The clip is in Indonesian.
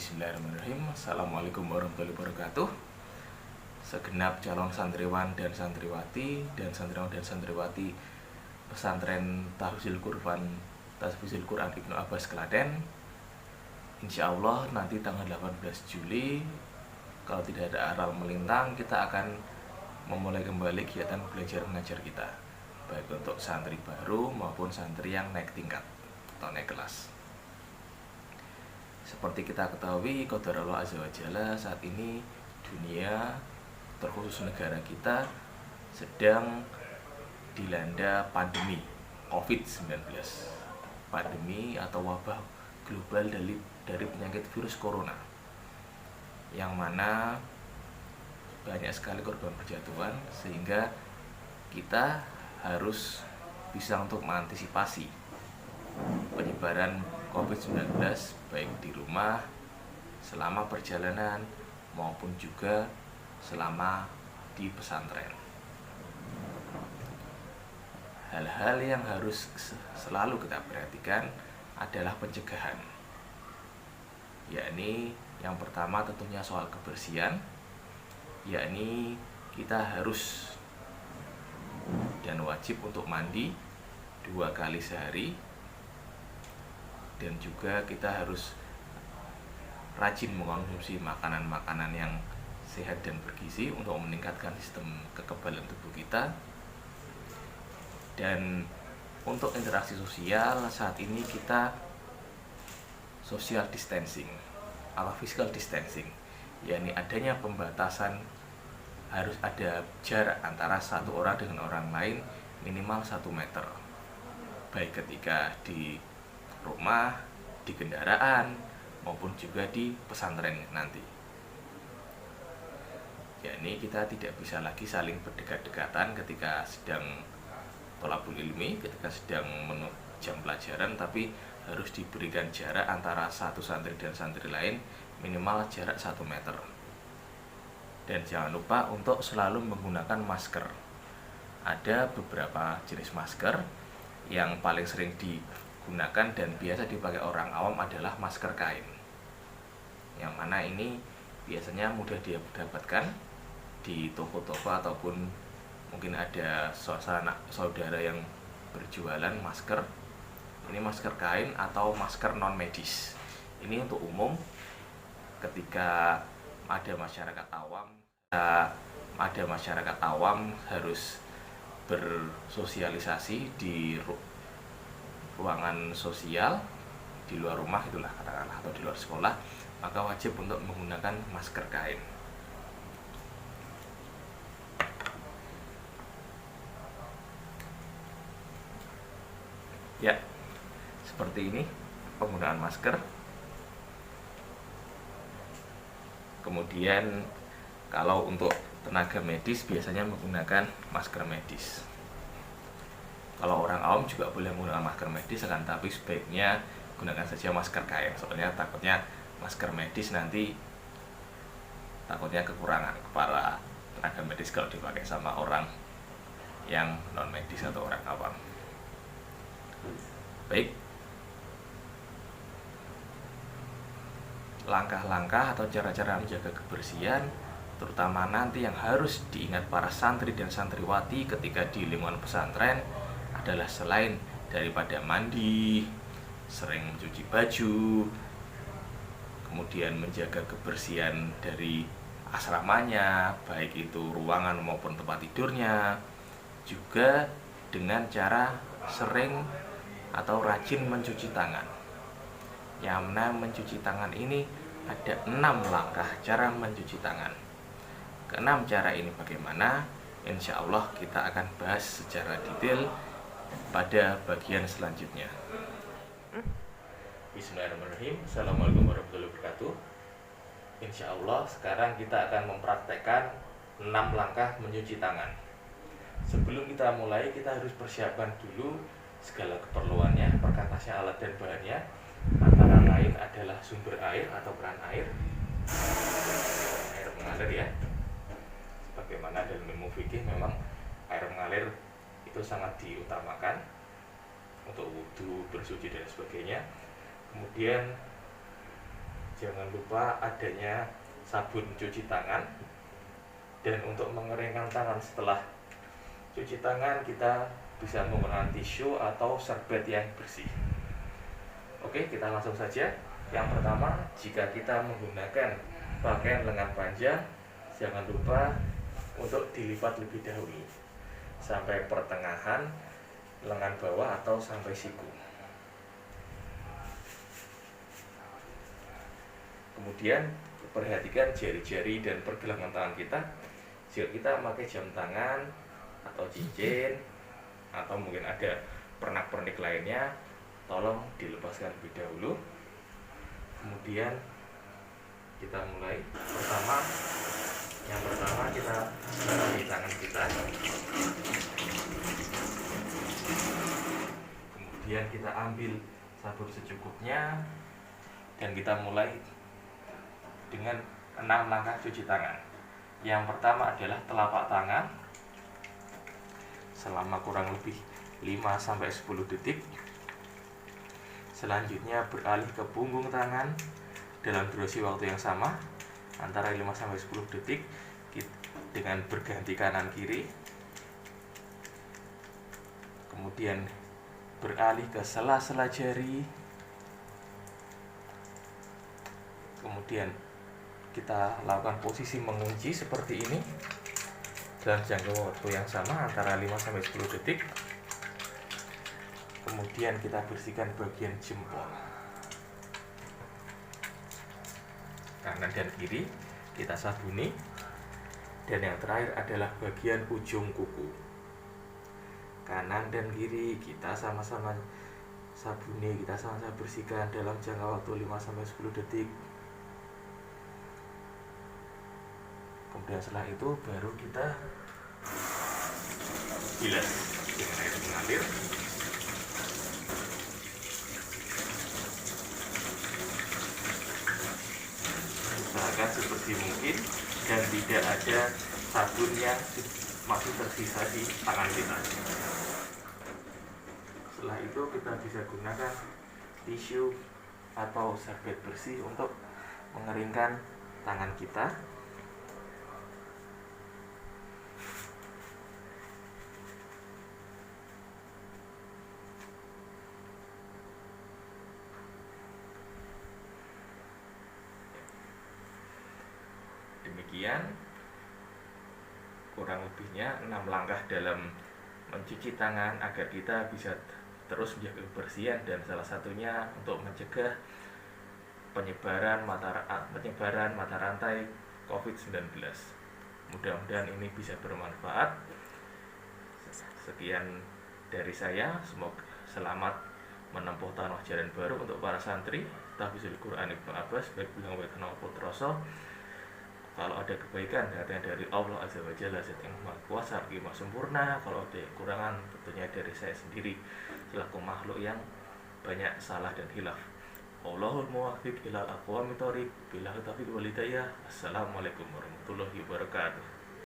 Bismillahirrahmanirrahim. Assalamualaikum warahmatullahi wabarakatuh. Segenap calon santriwan dan santriwati pesantren Tahfizul Quran Ibnu Abbas Klaten, insya Allah nanti tanggal 18 Juli kalau tidak ada aral melintang, kita akan memulai kembali kegiatan belajar mengajar kita, baik untuk santri baru maupun santri yang naik tingkat atau naik kelas. Seperti kita ketahui, qadarullah azza wa jalla, saat ini dunia, terkhusus negara kita, sedang dilanda pandemi COVID-19. Pandemi atau wabah global dari penyakit virus corona, yang mana banyak sekali korban berjatuhan, sehingga kita harus bisa untuk mengantisipasi penyebaran COVID-19 baik di rumah, selama perjalanan, maupun juga selama di pesantren. Hal-hal yang harus selalu kita perhatikan adalah pencegahan, yakni yang pertama tentunya soal kebersihan, yakni kita harus dan wajib untuk mandi 2 kali sehari, dan juga kita harus rajin mengkonsumsi makanan-makanan yang sehat dan bergizi untuk meningkatkan sistem kekebalan tubuh kita. Dan untuk interaksi sosial, saat ini kita social distancing atau physical distancing, yakni adanya pembatasan, harus ada jarak antara satu orang dengan orang lain minimal 1 meter, baik ketika di rumah, di kendaraan, maupun juga di pesantren nanti. Yakni kita tidak bisa lagi saling berdekat-dekatan ketika sedang thalabul ilmi, ketika sedang jam pelajaran, tapi harus diberikan jarak antara satu santri dan santri lain minimal jarak 1 meter. Dan jangan lupa untuk selalu menggunakan masker. Ada beberapa jenis masker yang paling sering digunakan dan biasa dipakai orang awam adalah masker kain, yang mana ini biasanya mudah didapatkan di toko-toko, ataupun mungkin ada saudara yang berjualan masker. Ini masker kain atau masker non medis. Ini untuk umum ketika ada masyarakat awam harus bersosialisasi di ruangan sosial, di luar rumah itulah katakanlah, atau di luar sekolah, maka wajib untuk menggunakan masker kain. Ya, seperti ini penggunaan masker. Kemudian kalau untuk tenaga medis biasanya menggunakan masker medis. Kalau orang awam juga boleh menggunakan masker medis, akan tapi sebaiknya gunakan saja masker kain. Soalnya takutnya masker medis nanti takutnya kekurangan para tenaga medis kalau dipakai sama orang yang non medis atau orang awam. Baik, langkah-langkah atau cara-cara menjaga kebersihan, terutama nanti yang harus diingat para santri dan santriwati ketika di lingkungan pesantren, adalah selain daripada mandi, sering mencuci baju, kemudian menjaga kebersihan dari asramanya, baik itu ruangan maupun tempat tidurnya, juga dengan cara sering atau rajin mencuci tangan. Yang mana mencuci tangan ini ada 6 langkah cara mencuci tangan. Ke-6 cara ini bagaimana? Insya Allah kita akan bahas secara detail pada bagian selanjutnya. Bismillahirrahmanirrahim. Assalamualaikum warahmatullahi wabarakatuh. Insya Allah sekarang kita akan mempraktekkan 6 langkah mencuci tangan. Sebelum kita mulai, kita harus persiapkan dulu segala keperluannya, perkatasnya, alat dan bahannya. Antara lain adalah sumber air atau keran air mengalir ya. Sebagaimana dalam ilmu fikih, memang air mengalir itu sangat diutamakan untuk wudhu, bersuci dan sebagainya. Kemudian jangan lupa adanya sabun cuci tangan. Dan untuk mengeringkan tangan setelah cuci tangan, kita bisa menggunakan tisu atau serbet yang bersih. Oke, kita langsung saja. Yang pertama, jika kita menggunakan pakaian lengan panjang, jangan lupa untuk dilipat lebih dahulu sampai pertengahan lengan bawah atau sampai siku. Kemudian perhatikan jari-jari dan pergelangan tangan kita. Jika kita memakai jam tangan atau cincin atau mungkin ada pernak-pernik lainnya, tolong dilepaskan lebih dahulu. Kemudian kita mulai. Yang pertama kita merapi tangan kita. Kemudian kita ambil sabun secukupnya dan kita mulai dengan 6 langkah cuci tangan. Yang pertama adalah telapak tangan selama kurang lebih 5-10 detik. Selanjutnya beralih ke punggung tangan dalam durasi waktu yang sama antara 5-10 detik dengan berganti kanan kiri. Kemudian beralih ke sela-sela jari. Kemudian kita lakukan posisi mengunci seperti ini dalam jangka waktu yang sama antara 5-10 detik. Kemudian kita bersihkan bagian jempol kanan dan kiri, kita sabuni. Dan yang terakhir adalah bagian ujung kuku kanan dan kiri, kita sama-sama sabuni, kita sama-sama bersihkan dalam jangka waktu 5-10 detik. Kemudian setelah itu baru kita bilas dengan air mengalir. Usahakan seperti mungkin dan tidak ada sabun yang masih tersisa di tangan kita. Setelah itu kita bisa gunakan tisu atau serbet bersih untuk mengeringkan tangan kita. Demikian kurang lebihnya 6 langkah dalam mencuci tangan agar kita bisa terus menjaga kebersihan, dan salah satunya untuk mencegah penyebaran mata rantai COVID-19. Mudah-mudahan ini bisa bermanfaat. Sekian dari saya, semoga selamat menempuh tanah jalan baru untuk para santri Tahfidzul Quran Ibnu Abbas, baik bilang maupun troso. Kalau ada kebaikan datang dari Allah Azza wa Jalla, Zat yang Maha Kuasa, yang Maha Sempurna. Kalau ada kekurangan tentunya dari saya sendiri selaku makhluk yang banyak salah dan hilaf. Allahul muwaffiq ilal aqwamit thoriq, billahi taufiq wal hidayah. Assalamualaikum warahmatullahi wabarakatuh.